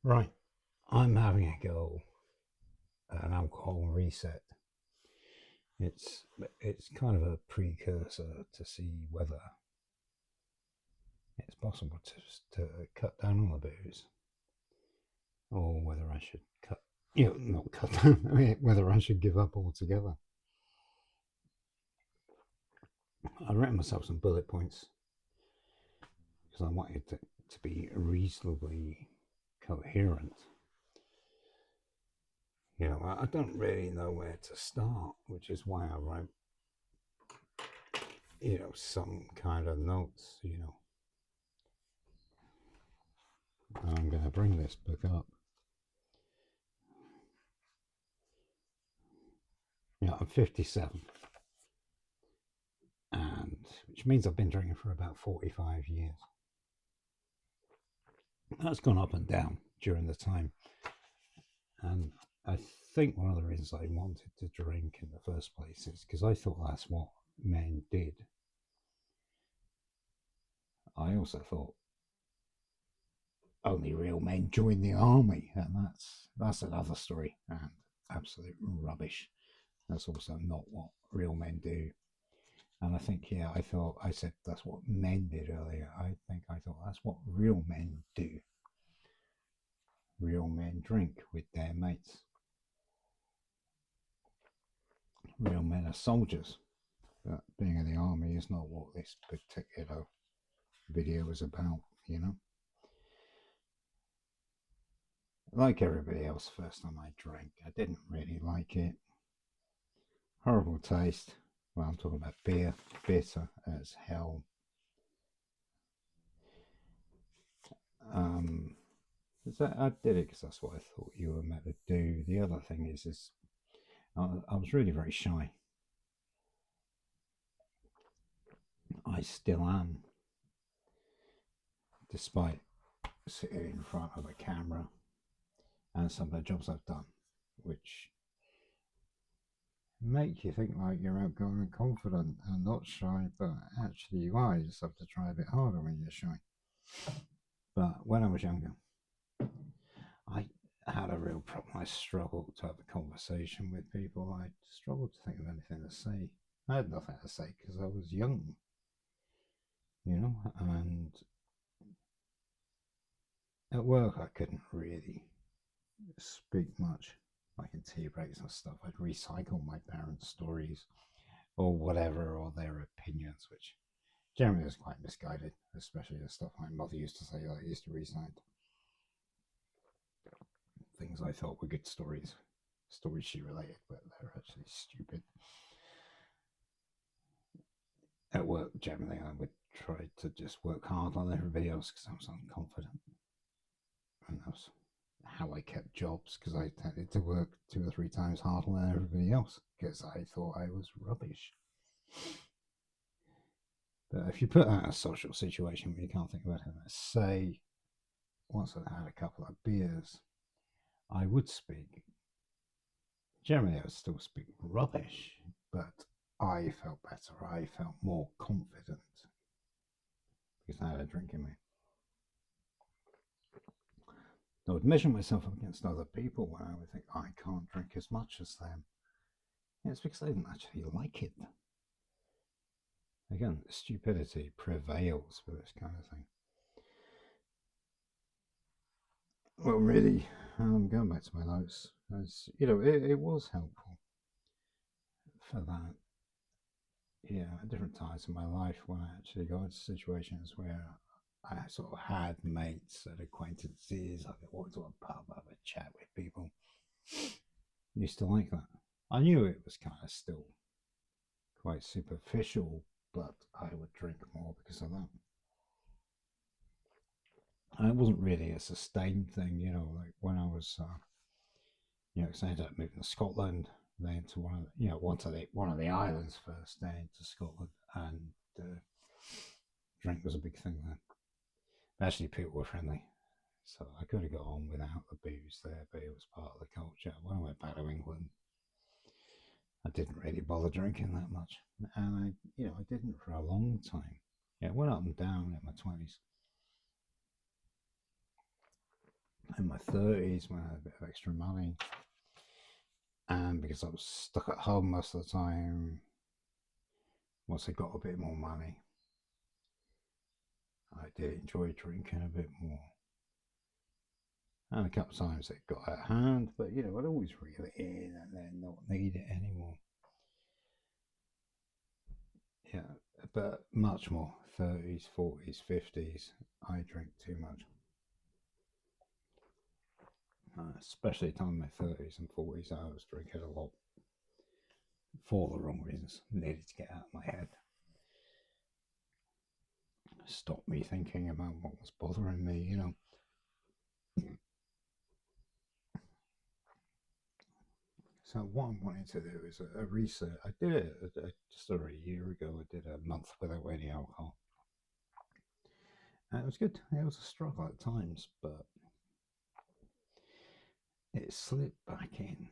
Right, I'm having a go at an alcohol reset. It's it's kind of a precursor to see whether it's possible to cut down on the booze, or whether I should not cut down. I mean, whether I should give up altogether. I written myself some bullet points because I wanted to be reasonably coherent. I don't really know where to start, which is why I wrote some kind of notes. I'm going to bring this book up. I'm 57, and which means I've been drinking for about 45 years. That's gone up and down during the time, and I think one of the reasons I wanted to drink in the first place is because I thought that's what men did. I also thought only real men join the army, and that's another story and absolute rubbish. That's also not what real men do. And I think, I said that's what men did earlier. I thought that's what real men do. Real men drink with their mates. Real men are soldiers. But being in the army is not what this particular video is about, you know? Like everybody else, first time I drank, I didn't really like it. Horrible taste. Well, I'm talking about beer. Bitter as hell. Um, I did it because that's what I thought you were meant to do. The other thing is I was really very shy. I still am, despite sitting in front of a camera and some of the jobs I've done, which make you think like you're outgoing and confident and not shy, but actually you are. You just have to try a bit harder when you're shy. But when I was younger, I had a real problem. I struggled to have a conversation with people. I struggled to think of anything to say. I had nothing to say because I was young, and at work I couldn't really speak much, like in tea breaks and stuff. I'd recycle my parents' stories or whatever, or their opinions, which generally was quite misguided, especially the stuff my mother used to say that I used to recite. Things I thought were good stories she related, but they're actually stupid. At work, generally, I would try to just work hard on everybody else because I was unconfident. And that was how I kept jobs because I tended to work 2 or 3 times harder than everybody else because I thought I was rubbish. But if you put that in a social situation where you can't think about it, say, once I'd had a couple of beers, I would speak. Generally, I would still speak rubbish, but I felt better. I felt more confident because I had a drink in me. I would measure myself up against other people when I would think I can't drink as much as them. It's because I didn't actually like it. Again, stupidity prevails for this kind of thing. Well, really, going back to my notes, as it was helpful for that. Yeah, at different times in my life when I actually got into situations where I sort of had mates and acquaintances, I could walk to a pub, have a chat with people. Used to like that. I knew it was kind of still quite superficial, but I would drink more because of that. And it wasn't really a sustained thing, like when I was, because I ended up moving to Scotland, then to one of the islands first, then to Scotland, and drink was a big thing there. Actually, people were friendly, so I could have got on without the booze there, but it was part of the culture. When I went back to England, I didn't really bother drinking that much, and I didn't for a long time. Yeah, it went up and down in my 20s. in my 30s when I had a bit of extra money, and because I was stuck at home most of the time, once I got a bit more money, I did enjoy drinking a bit more. And a couple of times it got out of hand, but I'd always reel it in and then not need it anymore. Yeah, but much more 30s, 40s, 50s, I drink too much. Especially time in my 30s and 40s, I was drinking a lot for the wrong reasons. Needed to get out of my head. Stop me thinking about what was bothering me, So what I'm wanting to do is a research. I did it just over a year ago. I did a month without any alcohol. And it was good. It was a struggle at times, but it slipped back in.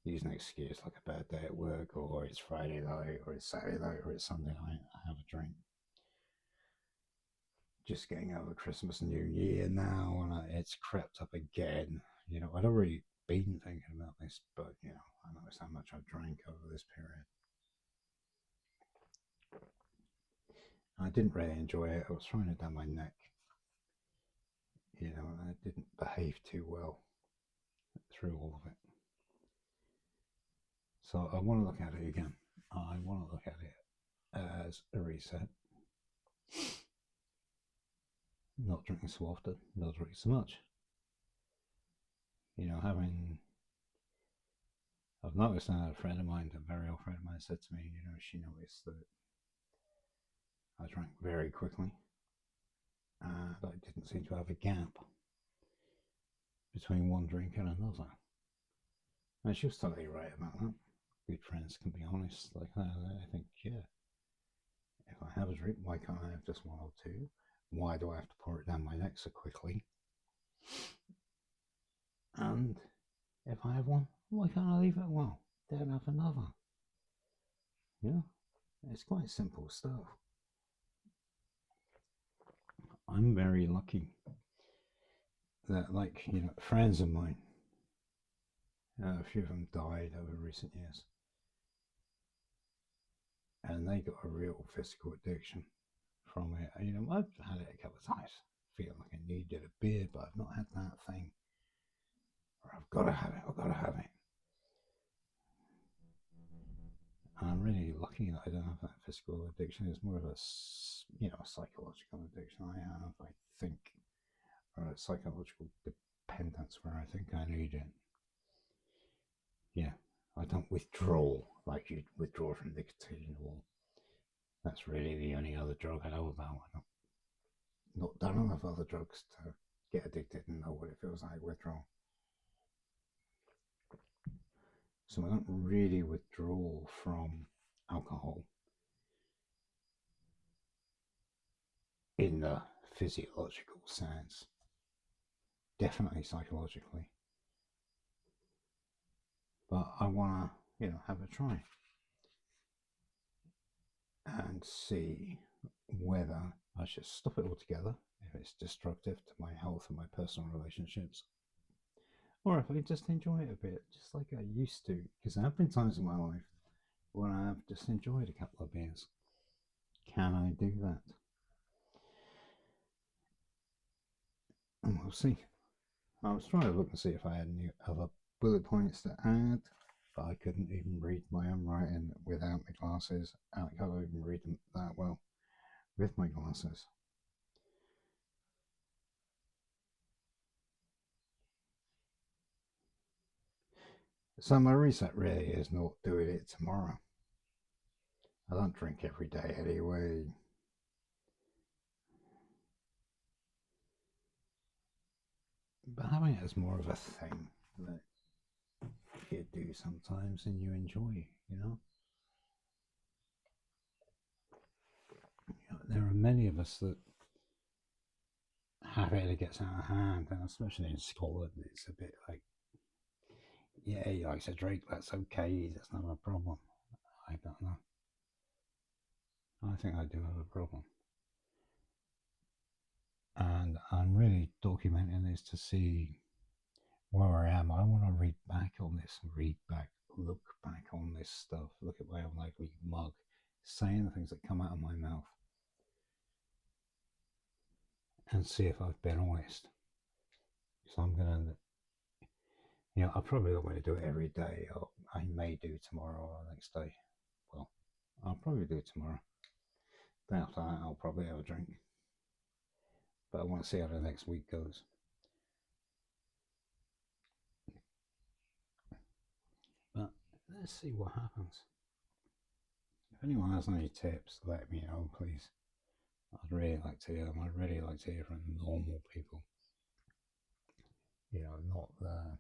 Use an excuse like a bad day at work, or it's Friday night, or it's Saturday night, or it's Sunday night. I have a drink. Just getting over Christmas and New Year now, and it's crept up again. I'd already been thinking about this, but I noticed how much I drank over this period. I didn't really enjoy it. I was throwing it down my neck. I didn't behave too well through all of it. So I want to look at it again. I want to look at it as a reset. Not drinking so often, not drinking so much. I've noticed that a friend of mine, a very old friend of mine, said to me, she noticed that I drank very quickly and I didn't seem to have a gap between one drink and another. And she was totally right about that. Good friends can be honest like that. I think, yeah, if I have a drink, why can't I have just one or two? Why do I have to pour it down my neck so quickly? And if I have one, why can't I leave it? Well, then have another. It's quite simple stuff. I'm very lucky that, friends of mine, a few of them died over recent years, and they got a real physical addiction from it. I've had it a couple of times, feel like I needed a beer, but I've not had that thing where I've got to have it. I've got to have it. And I'm really lucky that I don't have that physical addiction. It's more of a psychological addiction I have, I think, or a psychological dependence where I think I need it. Yeah, I don't withdraw like you'd withdraw from nicotine, or that's really the only other drug I know about. I've not done enough other drugs to get addicted and know what it feels like withdrawal. So I don't really withdraw from alcohol in the physiological sense. Definitely psychologically. But I want to, have a try and see whether I should stop it altogether if it's destructive to my health and my personal relationships, or if I just enjoy it a bit, just like I used to. Because there have been times in my life when I have just enjoyed a couple of beers. Can I do that? And we'll see. I was trying to look and see if I had any other bullet points to add, but I couldn't even read my own writing without my glasses. I can't even read them that well with my glasses. So my reset really is not doing it tomorrow. I don't drink every day anyway. But having it as more of a thing that you do sometimes and you enjoy, there are many of us that have it and it gets out of hand, and especially in Scotland, it's a bit like, yeah, he likes to drink, that's okay, that's not a problem. I don't know. I think I do have a problem. and I'm really documenting this to see where I am. I want to read back on this, look back on this stuff, look at my unlikely mug, saying the things that come out of my mouth, and see if I've been honest. So I'm gonna, I probably don't want to do it every day, or I may do tomorrow or the next day. Well, I'll probably do it tomorrow. Then after that, I'll probably have a drink. But I want to see how the next week goes. But let's see what happens. If anyone has any tips, let me know, please. I'd really like to hear them. I'd really like to hear from normal people. Not the.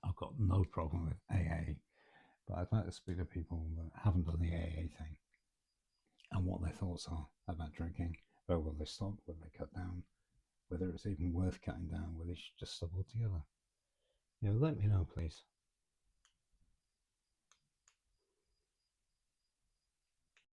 I've got no problem with AA, but I'd like to speak to people that haven't done the AA thing and what their thoughts are about drinking. Whether will they stop? Will they cut down? Whether it's even worth cutting down? Whether they should just stop altogether? Let me know, please.